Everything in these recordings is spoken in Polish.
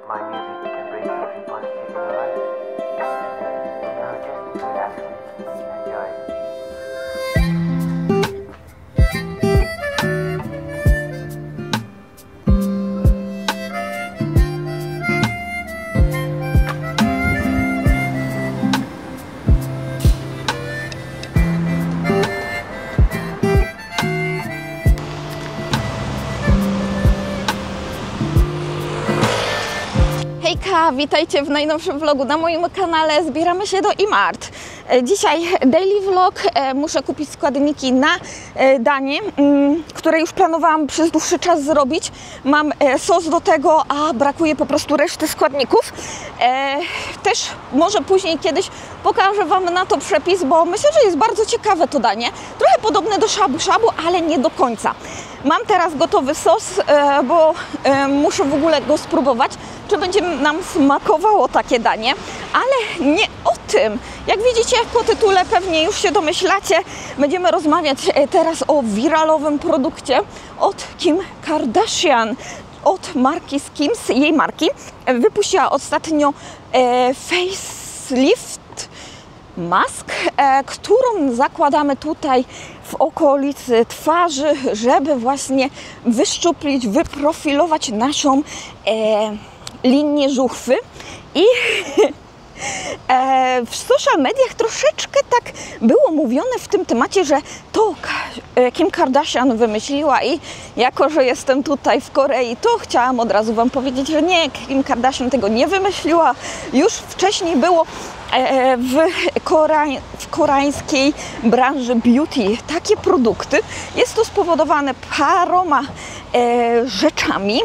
my music can bring something positive in your life. Just relax, enjoy. Hejka, witajcie w najnowszym vlogu na moim kanale. Zbieramy się do IMART. Dzisiaj daily vlog. Muszę kupić składniki na danie, które już planowałam przez dłuższy czas zrobić. Mam sos do tego, a brakuje po prostu reszty składników. Też może później kiedyś pokażę Wam na to przepis, bo myślę, że jest bardzo ciekawe to danie. Trochę podobne do shabu-shabu, ale nie do końca. Mam teraz gotowy sos, bo muszę w ogóle go spróbować, czy będzie nam smakowało takie danie, ale nie o tym. Jak widzicie po tytule, pewnie już się domyślacie, będziemy rozmawiać teraz o wiralowym produkcie od Kim Kardashian, od marki Skims, jej marki. Wypuściła ostatnio facelift mask, którą zakładamy tutaj w okolicy twarzy, żeby właśnie wyszczuplić, wyprofilować naszą linię żuchwy. I w social mediach troszeczkę tak było mówione w tym temacie, że to Kim Kardashian wymyśliła i jako, że jestem tutaj w Korei, to chciałam od razu Wam powiedzieć, że nie, Kim Kardashian tego nie wymyśliła. Już wcześniej było w koreańskiej branży beauty takie produkty. Jest to spowodowane paroma rzeczami,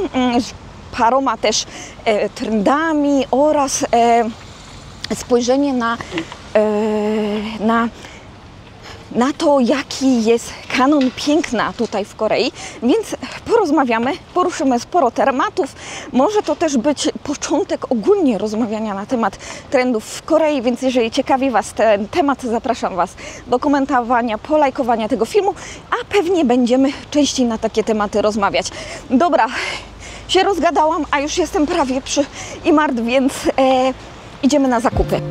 paroma też trendami oraz spojrzenie na to, jaki jest kanon piękna tutaj w Korei, więc porozmawiamy, poruszymy sporo tematów. Może to też być początek ogólnie rozmawiania na temat trendów w Korei, więc jeżeli ciekawi Was ten temat, zapraszam Was do komentowania, polajkowania tego filmu, a pewnie będziemy częściej na takie tematy rozmawiać. Dobra, się rozgadałam, a już jestem prawie przy IMART, więc idziemy na zakupy.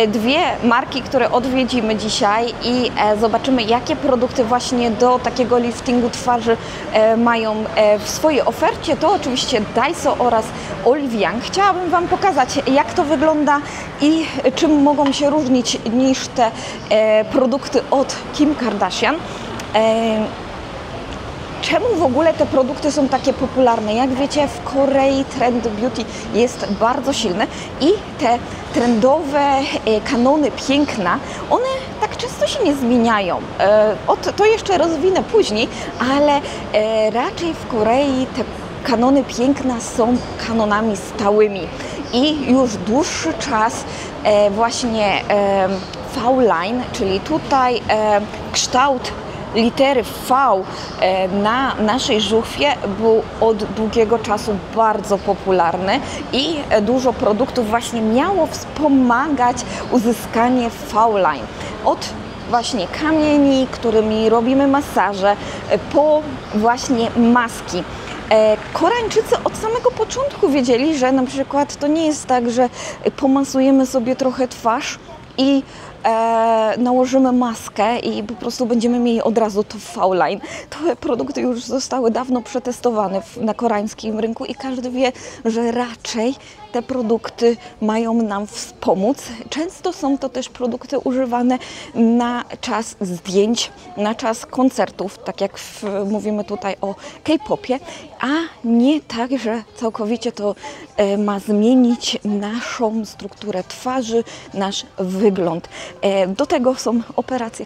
Dwie marki, które odwiedzimy dzisiaj i zobaczymy, jakie produkty właśnie do takiego liftingu twarzy mają w swojej ofercie. To oczywiście Daiso oraz Olive Young. Chciałabym Wam pokazać, jak to wygląda i czym mogą się różnić niż te produkty od Kim Kardashian. Czemu w ogóle te produkty są takie popularne? Jak wiecie, w Korei trend beauty jest bardzo silny i te trendowe kanony piękna, one tak często się nie zmieniają. To jeszcze rozwinę później, ale raczej w Korei te kanony piękna są kanonami stałymi i już dłuższy czas właśnie V-line, czyli tutaj kształt litery V na naszej żuchwie był od długiego czasu bardzo popularny i dużo produktów właśnie miało wspomagać uzyskanie V-line. Od właśnie kamieni, którymi robimy masaże, po właśnie maski. Koreańczycy od samego początku wiedzieli, że na przykład to nie jest tak, że pomasujemy sobie trochę twarz i nałożymy maskę i po prostu będziemy mieli od razu to V-line. Te produkty już zostały dawno przetestowane na koreańskim rynku i każdy wie, że raczej te produkty mają nam wspomóc. Często są to też produkty używane na czas zdjęć, na czas koncertów, tak jak mówimy tutaj o K-popie, a nie tak, że całkowicie to ma zmienić naszą strukturę twarzy, nasz wygląd. Do tego są operacje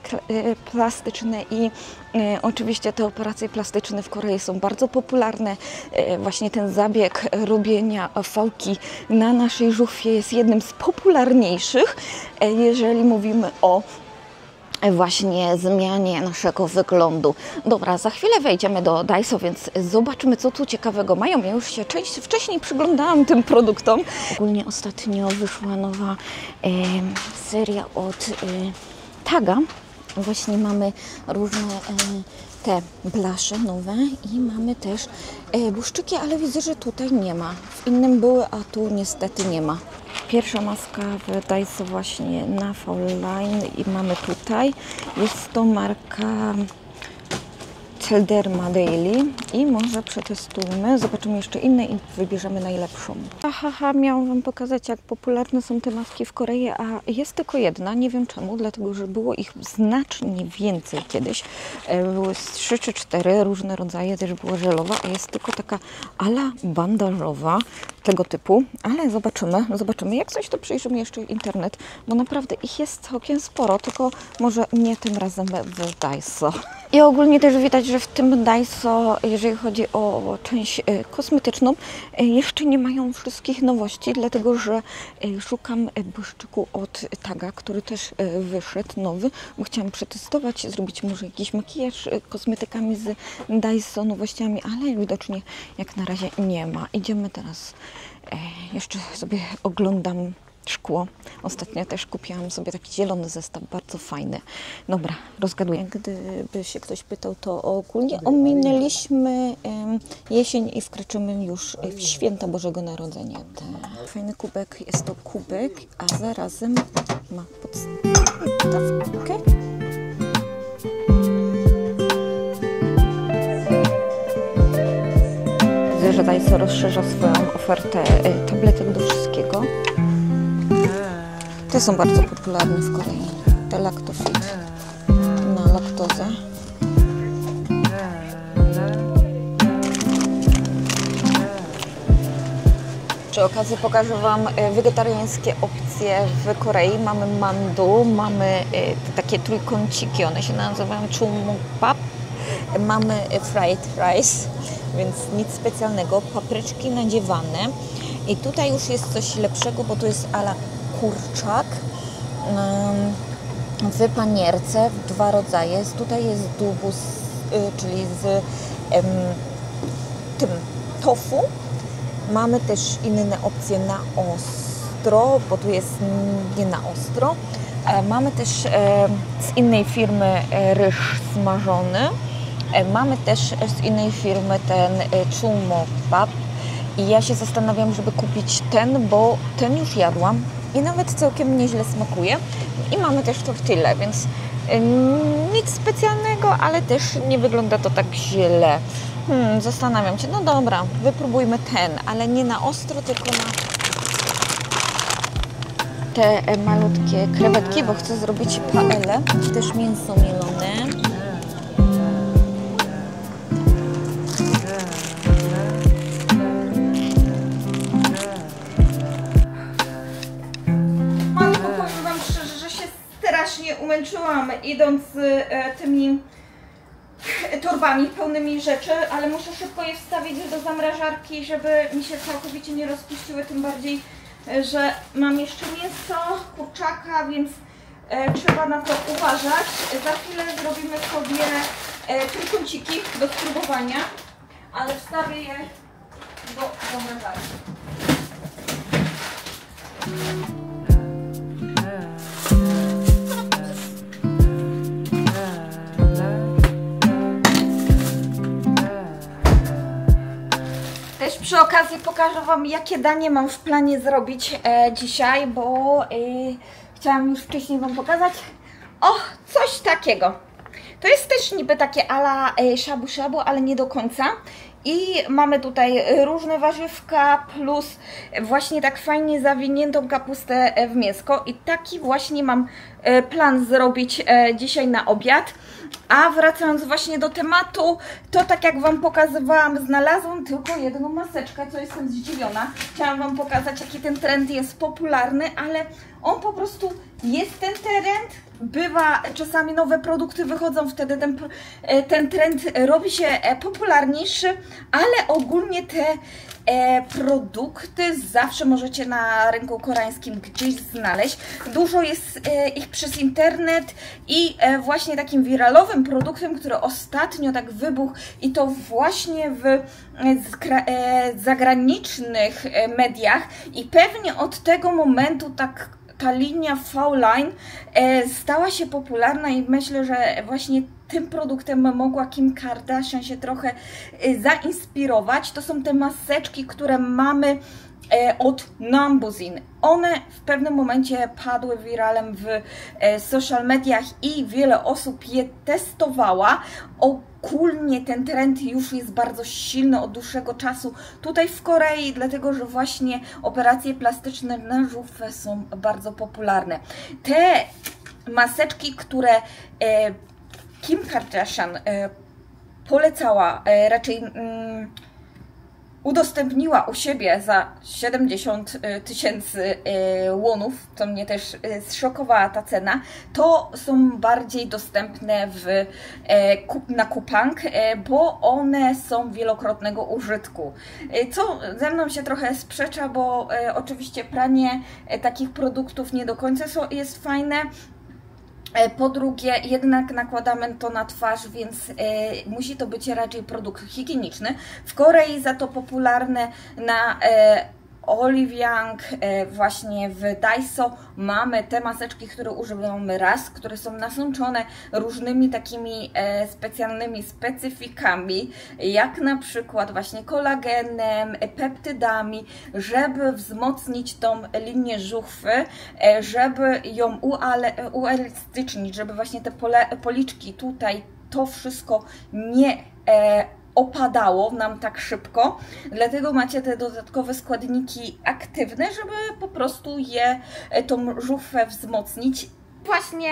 plastyczne i oczywiście te operacje plastyczne w Korei są bardzo popularne. Właśnie ten zabieg robienia fałki na naszej żuchwie jest jednym z popularniejszych, jeżeli mówimy o właśnie zmianie naszego wyglądu. Dobra, za chwilę wejdziemy do Daiso, więc zobaczymy, co tu ciekawego mają. Ja już się wcześniej przyglądałam tym produktom. Ogólnie ostatnio wyszła nowa seria od Taga Właśnie mamy różne te blasze nowe i mamy też błyszczyki, ale widzę, że tutaj nie ma. W innym były, a tu niestety nie ma. Pierwsza maska w Daiso właśnie na Fall Line i mamy tutaj. Jest to marka Celderma Daily i może przetestujmy, zobaczymy jeszcze inne i wybierzemy najlepszą. Miałam Wam pokazać, jak popularne są te maski w Korei, a jest tylko jedna, nie wiem czemu, dlatego że było ich znacznie więcej kiedyś. Były 3 czy 4 różne rodzaje, też była żelowa, a jest tylko taka ala bandażowa tego typu, ale zobaczymy. Jak coś, to przyjrzymy jeszcze internet, bo naprawdę ich jest całkiem sporo, tylko może nie tym razem w Daiso. I ogólnie też widać, że w tym Daiso, jeżeli chodzi o część kosmetyczną, jeszcze nie mają wszystkich nowości, dlatego że szukam błyszczyku od Taga, który też wyszedł nowy, bo chciałam przetestować, zrobić może jakiś makijaż kosmetykami z Daiso, nowościami, ale widocznie jak na razie nie ma. Idziemy teraz, jeszcze sobie oglądam szkło. Ostatnio też kupiłam sobie taki zielony zestaw, bardzo fajny. Dobra, rozgaduję. Gdyby się ktoś pytał, to ogólnie ominęliśmy jesień i wkroczymy już w święta Bożego Narodzenia. Fajny kubek, jest to kubek, a zarazem ma podstawkę. Widzę, że Daiso rozszerza swoją ofertę tabletek do wszystkiego. Te są bardzo popularne w Korei. Te Lactofit na laktozę. Przy okazji pokażę Wam wegetariańskie opcje w Korei. Mamy mandu, mamy takie trójkąciki, one się nazywają chumumbap. Mamy fried rice, więc nic specjalnego. Papryczki nadziewane. I tutaj już jest coś lepszego, bo to jest ala kurczak w panierce, w 2 rodzaje. Tutaj jest dubus, czyli z tym tofu. Mamy też inne opcje na ostro, bo tu jest nie na ostro. Mamy też z innej firmy ryż smażony. Mamy też z innej firmy ten chumumbap. I ja się zastanawiam, żeby kupić ten, bo ten już jadłam i nawet całkiem nieźle smakuje. I mamy też tortillę, więc nic specjalnego, ale też nie wygląda to tak źle. Zastanawiam się, no dobra, wypróbujmy ten, ale nie na ostro, tylko na te malutkie krewetki, bo chcę zrobić paelle, też mięso mielone. Umęczyłam idąc tymi torbami pełnymi rzeczy, ale muszę szybko je wstawić do zamrażarki, żeby mi się całkowicie nie rozpuściły, tym bardziej, że mam jeszcze mięso, kurczaka, więc trzeba na to uważać. Za chwilę zrobimy sobie trójkąciki do spróbowania, ale wstawię je do zamrażarki. Też przy okazji pokażę Wam, jakie danie mam w planie zrobić dzisiaj, bo chciałam już wcześniej Wam pokazać. O, coś takiego. To jest też niby takie ala shabu shabu, ale nie do końca. I mamy tutaj różne warzywka, plus właśnie tak fajnie zawiniętą kapustę w mięsko. I taki właśnie mam plan zrobić dzisiaj na obiad. A wracając właśnie do tematu, to tak jak Wam pokazywałam, znalazłam tylko jedną maseczkę, co jestem zdziwiona. Chciałam Wam pokazać, jaki ten trend jest popularny, ale on po prostu jest ten trend. Bywa, czasami nowe produkty wychodzą, wtedy ten trend robi się popularniejszy, ale ogólnie te produkty zawsze możecie na rynku koreańskim gdzieś znaleźć. Dużo jest ich przez internet i właśnie takim wiralowym produktem, który ostatnio tak wybuchł i to właśnie w zagranicznych mediach i pewnie od tego momentu tak ta linia V-Line stała się popularna i myślę, że właśnie tym produktem mogła Kim Kardashian się trochę zainspirować. To są te maseczki, które mamy od Numbuzin. One w pewnym momencie padły wiralem w social mediach i wiele osób je testowała. Ogólnie ten trend już jest bardzo silny od dłuższego czasu tutaj w Korei, dlatego że właśnie operacje plastyczne na żuchwę są bardzo popularne. Te maseczki, które Kim Kardashian polecała, raczej udostępniła u siebie za 70 tysięcy wonów, to mnie też zszokowała ta cena, to są bardziej dostępne na Coupang, bo one są wielokrotnego użytku. Co ze mną się trochę sprzecza, bo oczywiście pranie takich produktów nie do końca jest fajne. Po drugie, jednak nakładamy to na twarz, więc musi to być raczej produkt higieniczny. W Korei za to popularne na Olive Young, właśnie w Daiso mamy te maseczki, które używamy raz, które są nasączone różnymi takimi specjalnymi specyfikami, jak na przykład właśnie kolagenem, peptydami, żeby wzmocnić tą linię żuchwy, żeby ją uelastycznić, żeby właśnie te policzki tutaj, to wszystko nie opadało nam tak szybko, dlatego macie te dodatkowe składniki aktywne, żeby po prostu tą żuchwę wzmocnić. Właśnie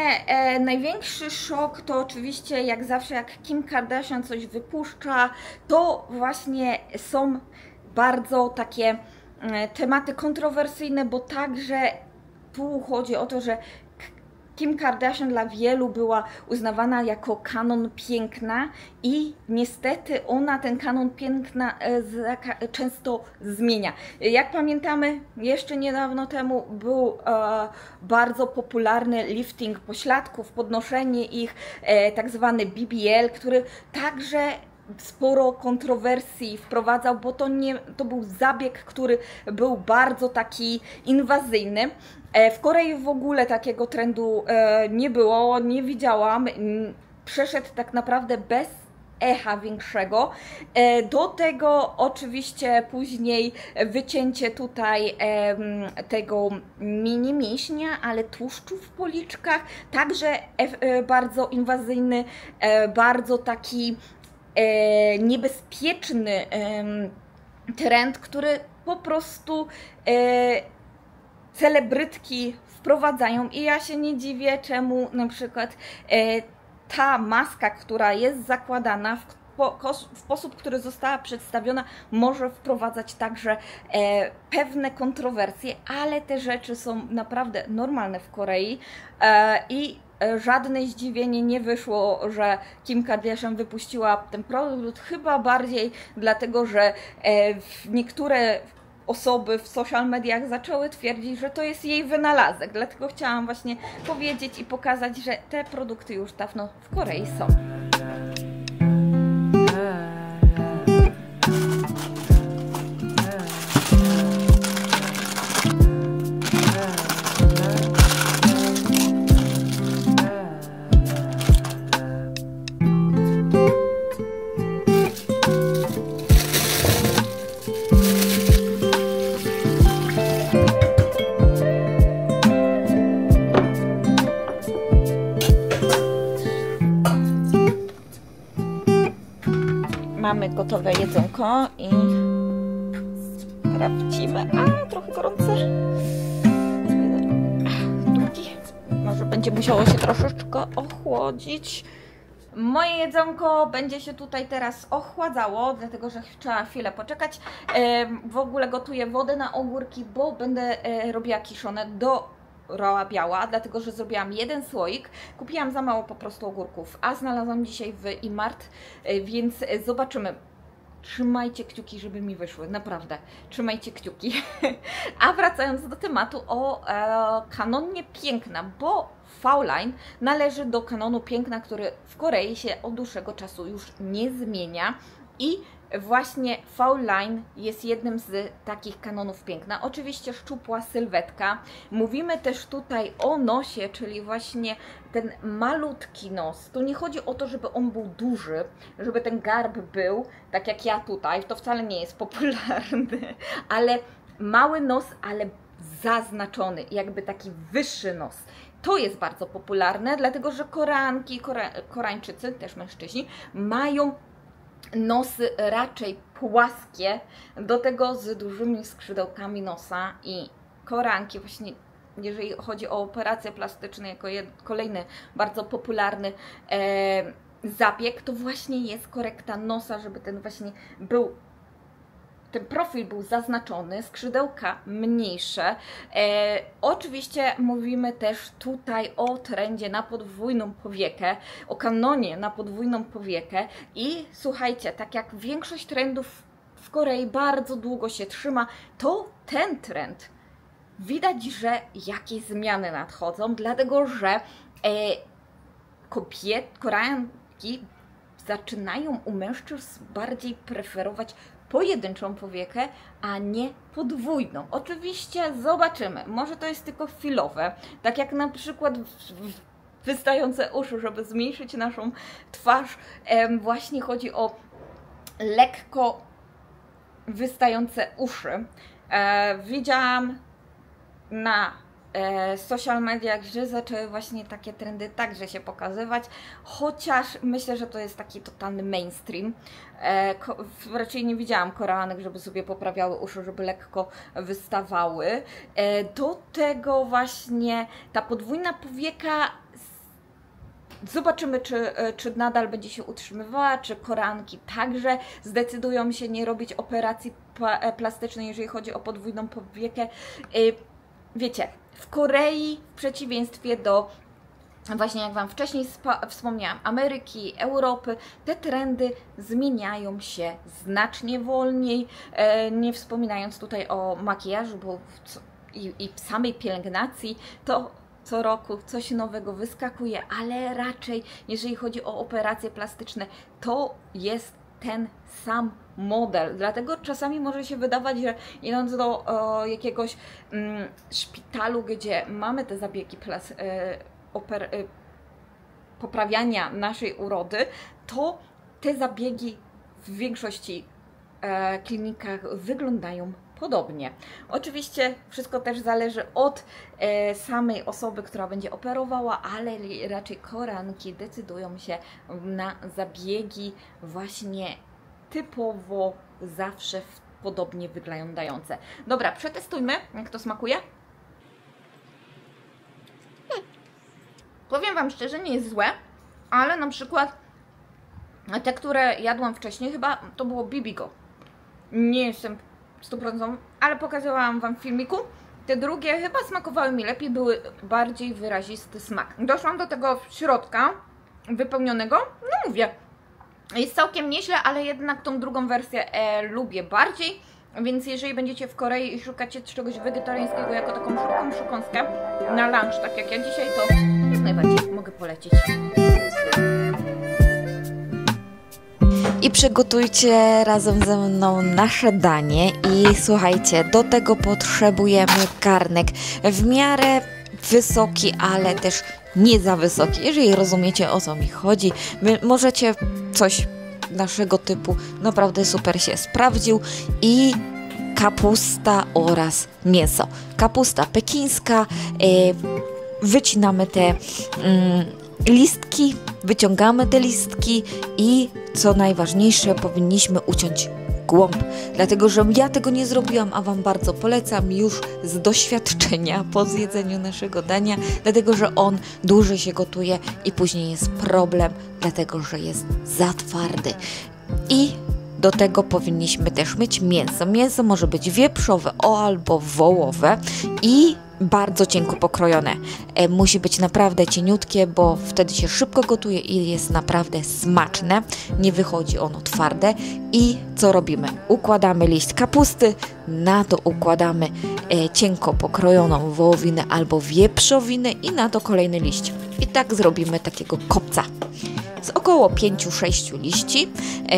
największy szok to oczywiście, jak zawsze, jak Kim Kardashian coś wypuszcza, to właśnie są bardzo takie tematy kontrowersyjne, bo także tu chodzi o to, że Kim Kardashian dla wielu była uznawana jako kanon piękna i niestety ona ten kanon piękna często zmienia. Jak pamiętamy, jeszcze niedawno temu był bardzo popularny lifting pośladków, podnoszenie ich, tak zwany BBL, który także sporo kontrowersji wprowadzał, bo to był zabieg, który był bardzo taki inwazyjny. W Korei w ogóle takiego trendu nie było, nie widziałam. Przeszedł tak naprawdę bez echa większego. Do tego oczywiście później wycięcie tutaj tego mini mięśnia, ale tłuszczu w policzkach, także bardzo inwazyjny, bardzo taki niebezpieczny trend, który po prostu celebrytki wprowadzają i ja się nie dziwię, czemu na przykład ta maska, która jest zakładana w sposób, który została przedstawiona, może wprowadzać także pewne kontrowersje, ale te rzeczy są naprawdę normalne w Korei i żadne zdziwienie nie wyszło, że Kim Kardashian wypuściła ten produkt, chyba bardziej dlatego, że niektóre osoby w social mediach zaczęły twierdzić, że to jest jej wynalazek. Dlatego chciałam właśnie powiedzieć i pokazać, że te produkty już dawno w Korei są. Mamy gotowe jedzonko i sprawdzimy. Trochę gorące. Drugi. Może będzie musiało się troszeczkę ochłodzić. Moje jedzonko będzie się tutaj teraz ochładzało, dlatego że trzeba chwilę poczekać. W ogóle gotuję wodę na ogórki, bo będę robiła kiszone do roła biała, dlatego że zrobiłam jeden słoik. Kupiłam za mało po prostu ogórków, a znalazłam dzisiaj w Imart, więc zobaczymy. Trzymajcie kciuki, żeby mi wyszły, naprawdę. Trzymajcie kciuki. A wracając do tematu o kanonie piękna, bo V-Line należy do kanonu piękna, który w Korei się od dłuższego czasu już nie zmienia. I właśnie Fall Line jest jednym z takich kanonów piękna. Oczywiście szczupła sylwetka. Mówimy też tutaj o nosie, czyli właśnie ten malutki nos. Tu nie chodzi o to, żeby on był duży, żeby ten garb był, tak jak ja tutaj, to wcale nie jest popularny, ale mały nos, ale zaznaczony, jakby taki wyższy nos. To jest bardzo popularne, dlatego że Koreanki, Koreańczycy, też mężczyźni, mają nosy raczej płaskie, do tego z dużymi skrzydełkami nosa i Koreanki właśnie, jeżeli chodzi o operacje plastyczne jako kolejny bardzo popularny zabieg, to właśnie jest korekta nosa, żeby ten właśnie był, ten profil był zaznaczony, skrzydełka mniejsze. Oczywiście mówimy też tutaj o trendzie na podwójną powiekę, o kanonie na podwójną powiekę i słuchajcie, tak jak większość trendów w Korei bardzo długo się trzyma, to ten trend widać, że jakieś zmiany nadchodzą, dlatego że Koreanki zaczynają u mężczyzn bardziej preferować pojedynczą powiekę, a nie podwójną. Oczywiście zobaczymy, może to jest tylko chwilowe, tak jak na przykład wystające uszy, żeby zmniejszyć naszą twarz, właśnie chodzi o lekko wystające uszy. Widziałam na social mediach, że zaczęły właśnie takie trendy także się pokazywać, chociaż myślę, że to jest taki totalny mainstream. Raczej nie widziałam Koreanek, żeby sobie poprawiały uszy, żeby lekko wystawały. Do tego właśnie ta podwójna powieka, zobaczymy, czy nadal będzie się utrzymywała, czy Koreanki także zdecydują się nie robić operacji plastycznej, jeżeli chodzi o podwójną powiekę. Wiecie, w Korei, w przeciwieństwie do, właśnie jak Wam wcześniej wspomniałam, Ameryki, Europy, te trendy zmieniają się znacznie wolniej, nie wspominając tutaj o makijażu bo i samej pielęgnacji, to co roku coś nowego wyskakuje, ale raczej jeżeli chodzi o operacje plastyczne, to jest ten sam model. Dlatego czasami może się wydawać, że idąc do jakiegoś szpitalu, gdzie mamy te zabiegi poprawiania naszej urody, to te zabiegi w większości klinikach wyglądają podobnie. Oczywiście wszystko też zależy od samej osoby, która będzie operowała, ale raczej Koreanki decydują się na zabiegi właśnie typowo zawsze podobnie wyglądające. Dobra, przetestujmy, jak to smakuje. Powiem Wam szczerze, nie jest złe, ale na przykład te, które jadłam wcześniej, chyba to było Bibigo. Nie jestem 100%, ale pokazywałam Wam w filmiku. Te drugie chyba smakowały mi lepiej, były bardziej wyrazisty smak. Doszłam do tego środka wypełnionego, no mówię, jest całkiem nieźle, ale jednak tą drugą wersję lubię bardziej. Więc jeżeli będziecie w Korei i szukacie czegoś wegetariańskiego jako taką szybką przekąskę na lunch, tak jak ja dzisiaj, to jak najbardziej mogę polecić. I przygotujcie razem ze mną nasze danie i słuchajcie, do tego potrzebujemy garnek w miarę wysoki, ale też nie za wysoki. Jeżeli rozumiecie, o co mi chodzi, możecie coś naszego typu, naprawdę super się sprawdził. I kapusta oraz mięso. Kapusta pekińska, wycinamy te listki, wyciągamy te listki i co najważniejsze, powinniśmy uciąć głąb, dlatego że ja tego nie zrobiłam, a Wam bardzo polecam już z doświadczenia po zjedzeniu naszego dania, dlatego że on dłużej się gotuje i później jest problem, dlatego że jest za twardy. I do tego powinniśmy też mieć mięso. Mięso może być wieprzowe albo wołowe i bardzo cienko pokrojone. Musi być naprawdę cieniutkie, bo wtedy się szybko gotuje i jest naprawdę smaczne. Nie wychodzi ono twarde. I co robimy? Układamy liść kapusty, na to układamy cienko pokrojoną wołowinę albo wieprzowinę i na to kolejny liść. I tak zrobimy takiego kopca. z około 5-6 liści,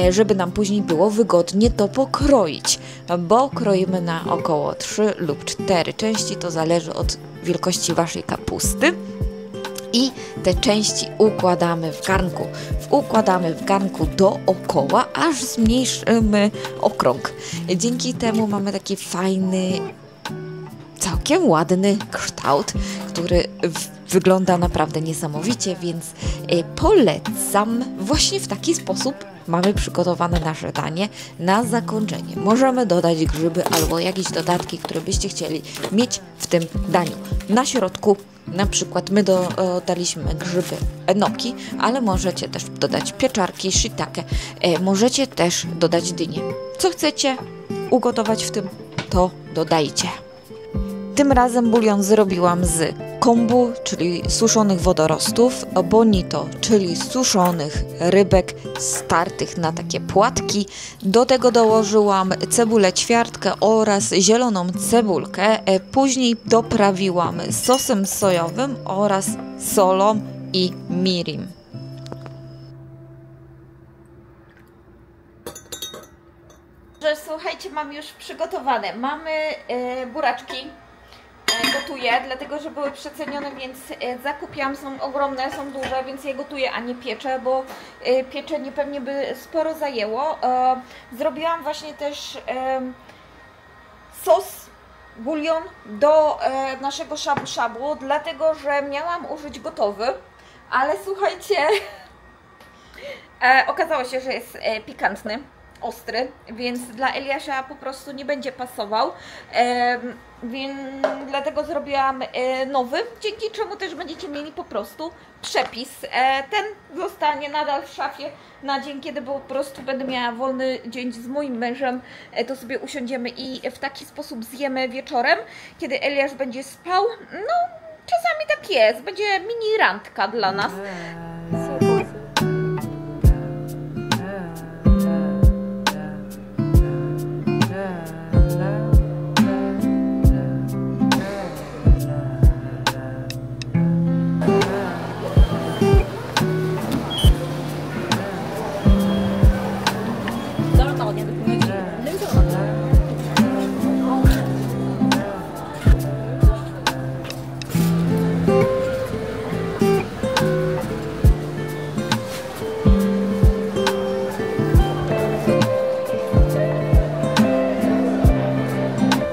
żeby nam później było wygodnie to pokroić, bo kroimy na około 3 lub 4 części, to zależy od wielkości Waszej kapusty. I te części układamy w garnku. Układamy w garnku dookoła, aż zmniejszymy okrąg. Dzięki temu mamy taki fajny, całkiem ładny kształt, który wygląda naprawdę niesamowicie, więc polecam. Właśnie w taki sposób mamy przygotowane nasze danie na zakończenie. Możemy dodać grzyby albo jakieś dodatki, które byście chcieli mieć w tym daniu. Na środku na przykład my dodaliśmy grzyby enoki, ale możecie też dodać pieczarki, shiitake, możecie też dodać dynię. Co chcecie ugotować w tym, to dodajcie. Tym razem bulion zrobiłam z kombu, czyli suszonych wodorostów, bonito, czyli suszonych rybek startych na takie płatki. Do tego dołożyłam cebulę ćwiartkę oraz zieloną cebulkę. Później doprawiłam sosem sojowym oraz solą i mirim. Słuchajcie, mam już przygotowane. Mamy buraczki. Gotuję, dlatego że były przecenione, więc zakupiłam, są ogromne, są duże, więc je gotuję, a nie pieczę, bo pieczenie pewnie by sporo zajęło. Zrobiłam właśnie też sos, bulion do naszego shabu-shabu, dlatego że miałam użyć gotowy, ale słuchajcie, okazało się, że jest pikantny, ostry, więc dla Eliasza po prostu nie będzie pasował, więc dlatego zrobiłam nowy, dzięki czemu też będziecie mieli po prostu przepis. Ten zostanie nadal w szafie na dzień, kiedy po prostu będę miała wolny dzień z moim mężem, to sobie usiądziemy i w taki sposób zjemy wieczorem, kiedy Eliasz będzie spał. No, czasami tak jest, będzie mini randka dla nas.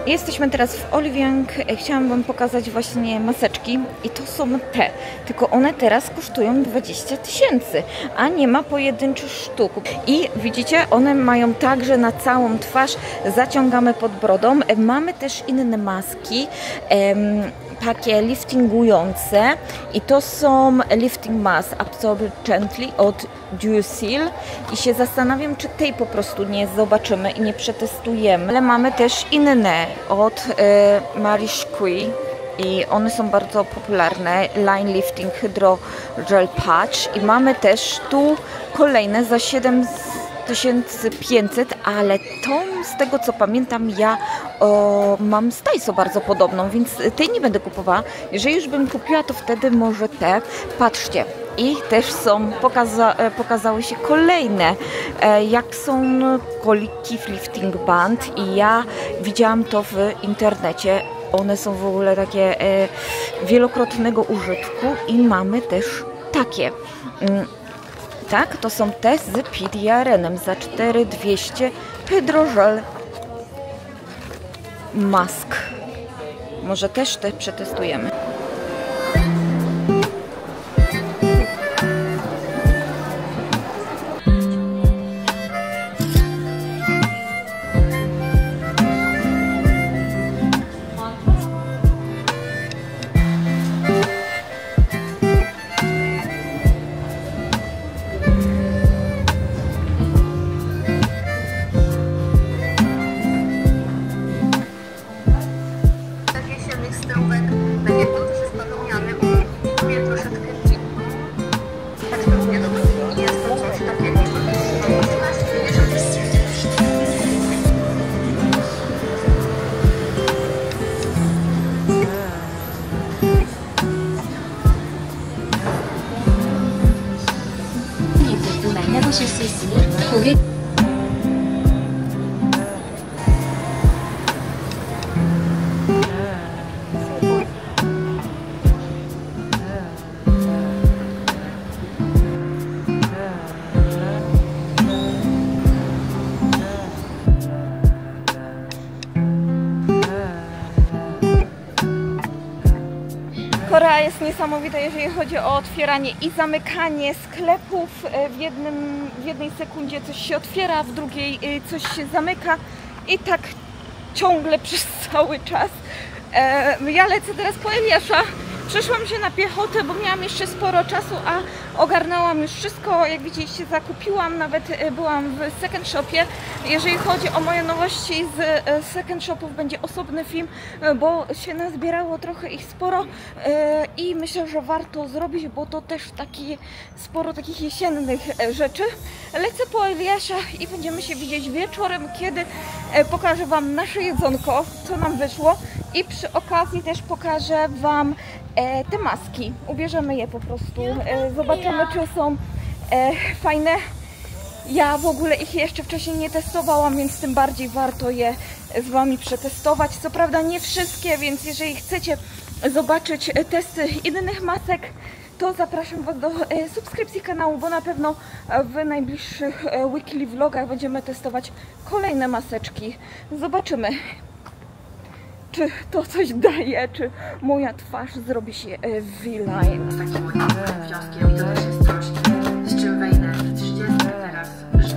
Jesteśmy teraz w Oliwiang. Chciałam Wam pokazać właśnie maseczki i to są te, tylko one teraz kosztują 20 000, a nie ma pojedynczych sztuk. I widzicie, one mają także na całą twarz, zaciągamy pod brodą. Mamy też inne maski, takie liftingujące i to są lifting mask Absorb Gently od Duosil i się zastanawiam, czy tej po prostu nie zobaczymy i nie przetestujemy, ale mamy też inne od Marish Kui i one są bardzo popularne, Line Lifting Hydro Gel Patch i mamy też tu kolejne za 7500, ale tą, z tego co pamiętam, ja mam z Daiso bardzo podobną, więc tej nie będę kupowała. Jeżeli już bym kupiła, to wtedy może te. Patrzcie, i też są, pokazały się kolejne, jak są koliki w lifting band i ja widziałam to w internecie. One są w ogóle takie wielokrotnego użytku i mamy też takie. Tak, to są te z PDRN-em za 4200 Hydrogel Mask. Może też te przetestujemy. Takie się stałek, takie 실수 있으니 고객 Korea jest niesamowita, jeżeli chodzi o otwieranie i zamykanie sklepów. W jednej sekundzie coś się otwiera, w drugiej coś się zamyka i tak ciągle przez cały czas. Ja lecę teraz po Eliasza. Przeszłam się na piechotę, bo miałam jeszcze sporo czasu, a ogarnęłam już wszystko. Jak widzieliście, zakupiłam, nawet byłam w second shopie. Jeżeli chodzi o moje nowości z second shopów, będzie osobny film, bo się nazbierało trochę ich sporo i myślę, że warto zrobić, bo to też sporo takich jesiennych rzeczy. Lecę po Eliasza i będziemy się widzieć wieczorem, kiedy pokażę Wam nasze jedzonko, co nam wyszło, i przy okazji też pokażę Wam te maski. Ubierzemy je po prostu, zobaczymy, czy są fajne. Ja w ogóle ich jeszcze wcześniej nie testowałam, więc tym bardziej warto je z Wami przetestować. Co prawda nie wszystkie, więc jeżeli chcecie zobaczyć testy innych masek, to zapraszam Was do subskrypcji kanału, bo na pewno w najbliższych weekly vlogach będziemy testować kolejne maseczki. Zobaczymy, czy to coś daje, czy moja twarz zrobi się V-line. takim wnioskiem i to też jest coś, z czym wejdę w 30 teraz życia.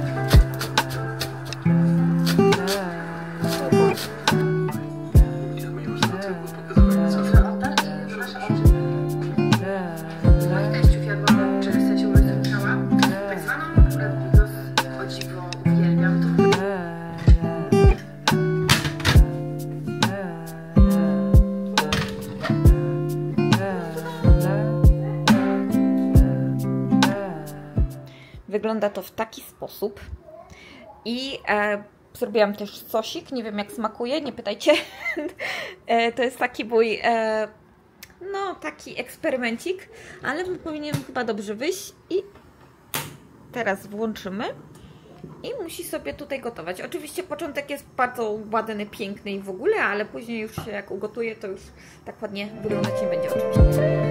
Moich teściów jadłam często ciągle słyszała. Tak zwaną bigos, o dziwo uwielbiam. To Wygląda to w taki sposób i zrobiłam też sosik, nie wiem jak smakuje, nie pytajcie. To jest taki mój, no taki eksperymencik, ale powinien chyba dobrze wyjść i teraz włączymy i musi sobie tutaj gotować. Oczywiście początek jest bardzo ładny, piękny i w ogóle, ale później już się jak ugotuje, to już tak ładnie wyglądać nie będzie oczywiście.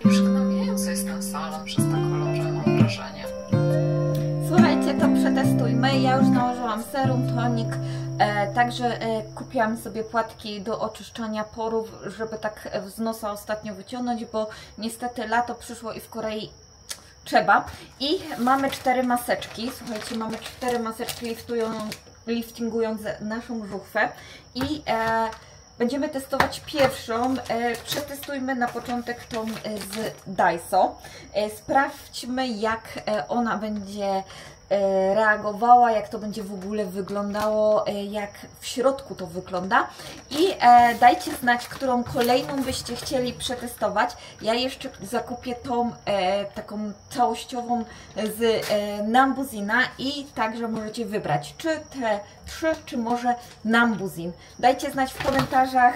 Przekonający jest ten salon przez te kolory, mam wrażenie. Słuchajcie, to przetestujmy. Ja już nałożyłam serum, tonik, także kupiłam sobie płatki do oczyszczania porów, żeby tak z nosa ostatnio wyciągnąć, bo niestety lato przyszło i w Korei trzeba. I mamy 4 maseczki. Słuchajcie, mamy 4 maseczki liftingując naszą żuchwę i będziemy testować pierwszą. Przetestujmy na początek tą z Daiso. Sprawdźmy, jak ona będzie reagowała, jak to będzie w ogóle wyglądało, jak w środku to wygląda. I dajcie znać, którą kolejną byście chcieli przetestować. Ja jeszcze zakupię tą taką całościową z Nambuzina i także możecie wybrać, czy te 3, czy może Nambuzin. Dajcie znać w komentarzach.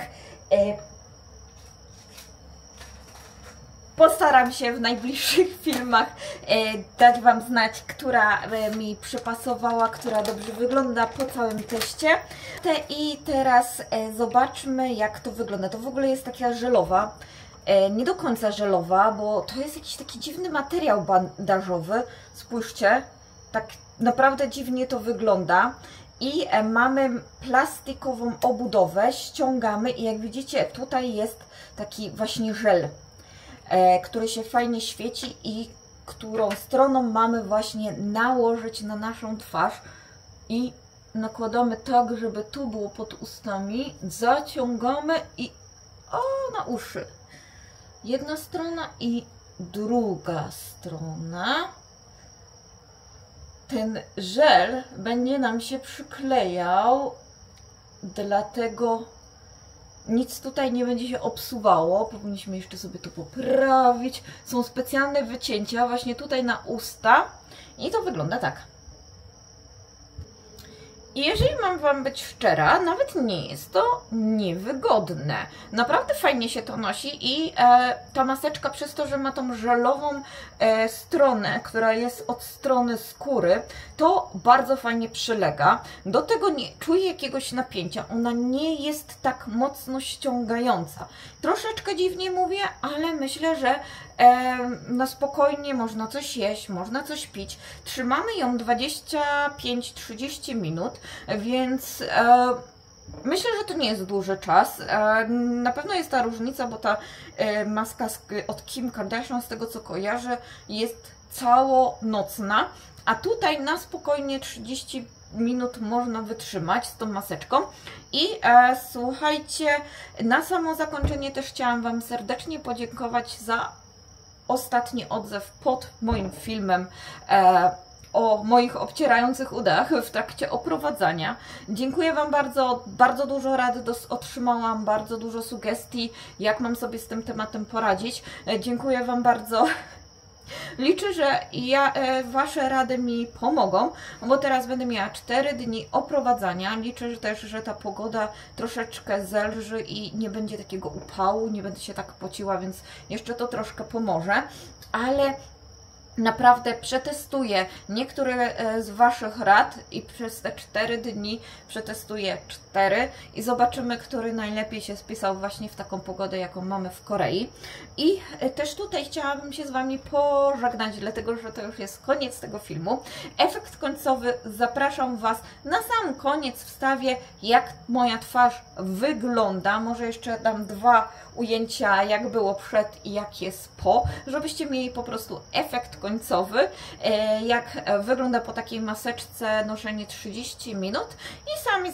Postaram się w najbliższych filmach dać Wam znać, która mi przypasowała, która dobrze wygląda po całym teście. I teraz zobaczmy, jak to wygląda. To w ogóle jest taka żelowa, nie do końca żelowa, bo to jest jakiś taki dziwny materiał bandażowy. Spójrzcie, tak naprawdę dziwnie to wygląda. I mamy plastikową obudowę, ściągamy i jak widzicie, tutaj jest taki właśnie żel, który się fajnie świeci i którą stroną mamy właśnie nałożyć na naszą twarz i nakładamy tak, żeby tu było pod ustami, zaciągamy i na uszy. Jedna strona i druga strona. Ten żel będzie nam się przyklejał, dlatego nic tutaj nie będzie się obsuwało. Powinniśmy jeszcze sobie to poprawić. Są specjalne wycięcia właśnie tutaj na usta i to wygląda tak. I jeżeli mam Wam być szczera, nawet nie jest to niewygodne. Naprawdę fajnie się to nosi i ta maseczka przez to, że ma tą żelową stronę, która jest od strony skóry, to bardzo fajnie przylega. Do tego nie czuję jakiegoś napięcia. Ona nie jest tak mocno ściągająca. Troszeczkę dziwnie mówię, ale myślę, że na spokojnie można coś jeść, można coś pić. Trzymamy ją 25-30 minut, więc myślę, że to nie jest duży czas. Na pewno jest ta różnica, bo ta maska od Kim Kardashian, z tego co kojarzę, jest całonocna, a tutaj na spokojnie 30 minut można wytrzymać z tą maseczką. I słuchajcie, na samo zakończenie też chciałam Wam serdecznie podziękować za ostatni odzew pod moim filmem o moich obcierających udach w trakcie oprowadzania. Dziękuję Wam bardzo, bardzo dużo rad otrzymałam, bardzo dużo sugestii, jak mam sobie z tym tematem poradzić. Dziękuję Wam bardzo. Liczę, że Wasze rady mi pomogą, bo teraz będę miała 4 dni oprowadzania. Liczę też, że ta pogoda troszeczkę zelży i nie będzie takiego upału, nie będę się tak pociła, więc jeszcze to troszkę pomoże, ale naprawdę przetestuję niektóre z Waszych rad i przez te 4 dni przetestuję 4 i zobaczymy, który najlepiej się spisał właśnie w taką pogodę, jaką mamy w Korei. I też tutaj chciałabym się z Wami pożegnać, dlatego że to już jest koniec tego filmu. Efekt końcowy zapraszam Was na sam koniec, wstawię, jak moja twarz wygląda. Może jeszcze dam 2 ujęcia, jak było przed i jak jest po, żebyście mieli po prostu efekt końcowy, jak wygląda po takiej maseczce noszenie 30 minut i sami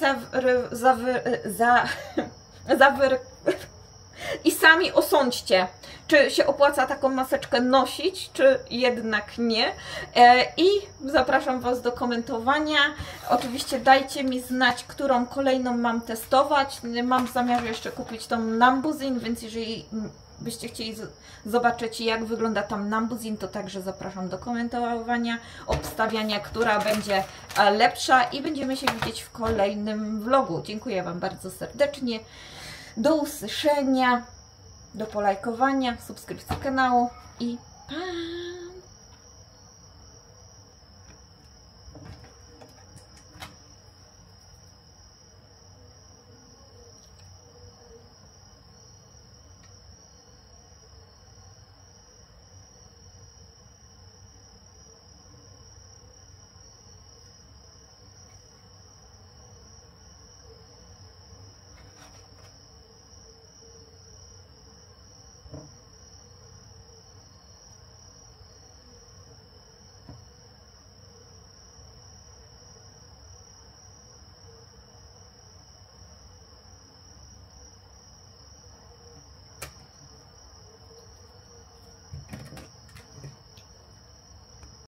i sami osądźcie, czy się opłaca taką maseczkę nosić, czy jednak nie. I zapraszam Was do komentowania. Oczywiście dajcie mi znać, którą kolejną mam testować. Mam zamiar jeszcze kupić tą Numbuzin, więc jeżeli byście chcieli zobaczyć, jak wygląda tam Numbuzin, to także zapraszam do komentowania, obstawiania, która będzie lepsza i będziemy się widzieć w kolejnym vlogu. Dziękuję Wam bardzo serdecznie. Do usłyszenia, do polajkowania, subskrypcji kanału i pa!